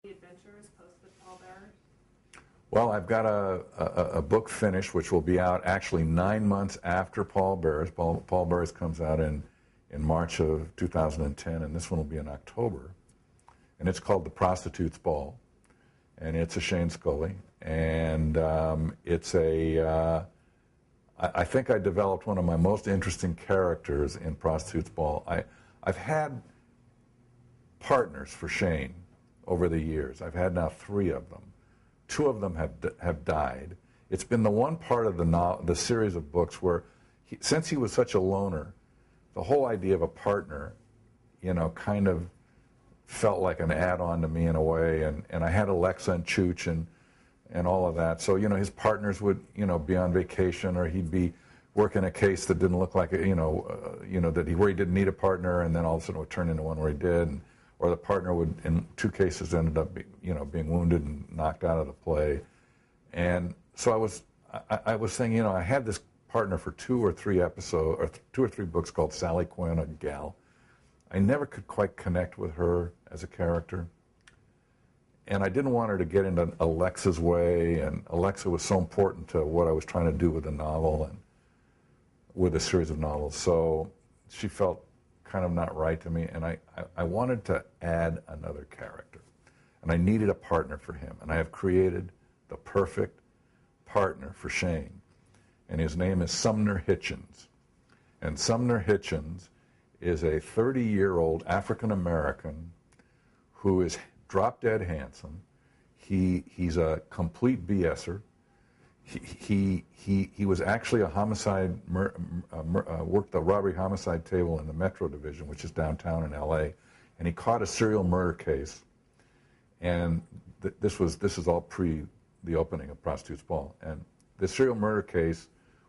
Adventures post with Pallbearers? Well, I've got a book finished, which will be out actually 9 months after Pallbearers. Pallbearers comes out in March of 2010, and this one will be in October. And it's called The Prostitutes Ball, and it's a Shane Scully. And it's I think I developed one of my most interesting characters in Prostitutes Ball. I've had partners for Shane over the years. I've had now 3 of them. 2 of them have died. It's been the one part of the series of books where, since he was such a loner, the whole idea of a partner, kind of felt like an add-on to me in a way. And I had Alexa and Chooch and all of that. So, his partners would, be on vacation, or he'd be working a case that didn't look like, where he didn't need a partner, and then all of a sudden it would turn into one where he did. Or the partner would, in 2 cases, ended up, being wounded and knocked out of the play. And so I was saying, I had this partner for 2 or 3 episodes, or 2 or 3 books called Sally Quinn, a gal. I never could quite connect with her as a character. And I didn't want her to get into Alexa's way, and Alexa was so important to what I was trying to do with the novel and with a series of novels. So she felt kind of not right to me, and I wanted to add another character, and I needed a partner for him, and I have created the perfect partner for Shane, and his name is Sumner Hitchens. And Sumner Hitchens is a 30-year-old African-American who is drop-dead handsome. He's a complete BSer. He was actually a homicide, worked the robbery homicide table in the Metro Division, which is downtown in L.A., and he caught a serial murder case. And this is all pre the opening of Prostitutes Ball. And the serial murder case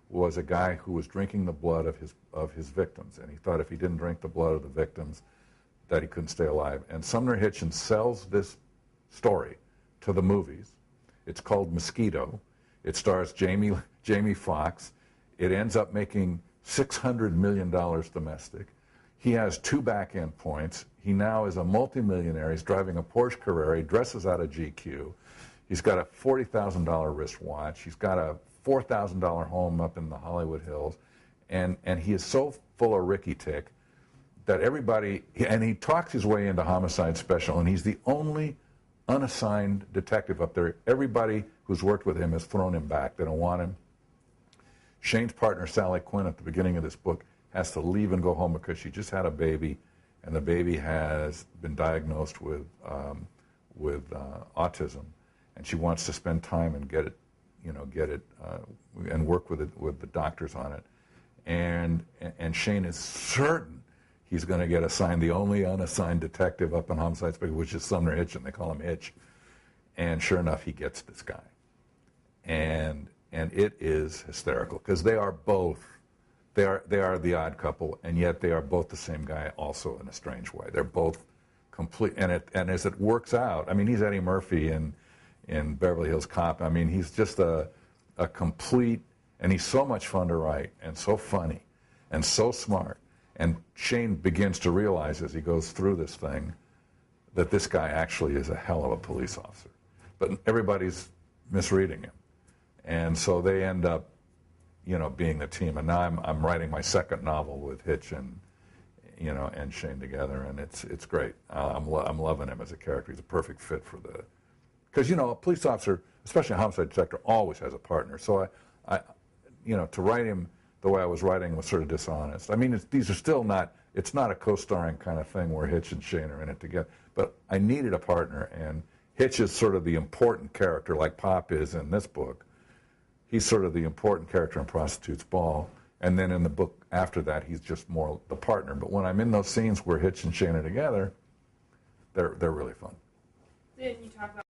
was a guy who was drinking the blood of his victims, and he thought if he didn't drink the blood of the victims, that he couldn't stay alive. And Sumner Hitchens sells this story to the movies. It's called Mosquito. It stars Jamie Foxx. It ends up making $600 million domestic. He has 2 back-end points. He now is a multimillionaire. He's driving a Porsche Carrera. He dresses out of GQ. He's got a $40,000 wristwatch. He's got a $4,000 home up in the Hollywood Hills. And he is so full of Ricky Tick that everybody, and he talks his way into Homicide Special, and he's the only unassigned detective up there. Everybody who's worked with him has thrown him back. They don't want him. Shane's partner, Sally Quinn, at the beginning of this book, has to leave and go home because she just had a baby, and the baby has been diagnosed with autism, and she wants to spend time and get it and work with the doctors on it. And Shane is certain he's going to get assigned the only unassigned detective up in Homicide Special, which is Sumner Hitchens. They call him Hitch. And sure enough, he gets this guy. And it is hysterical because they are the odd couple, and yet they are both the same guy also in a strange way. They're both complete, and as it works out, I mean, he's Eddie Murphy in Beverly Hills Cop. I mean, he's just a complete, and he's so much fun to write, and so funny, and so smart. And Shane begins to realize as he goes through this thing that this guy actually is a hell of a police officer. But everybody's misreading him. And so they end up, being the team. And now I'm writing my 2nd novel with Hitch and Shane together, and it's great. I'm loving him as a character. He's a perfect fit for because a police officer, especially a homicide detective, always has a partner. So to write him the way I was writing was sort of dishonest. I mean, these are still not, it's not a co-starring kind of thing where Hitch and Shane are in it together, but I needed a partner, and Hitch is sort of the important character, like Pop is in this book. He's sort of the important character in Prostitutes Ball, and then in the book after that, he's just more the partner. But when I'm in those scenes where Hitch and Shane are together, they're really fun. Then you talk about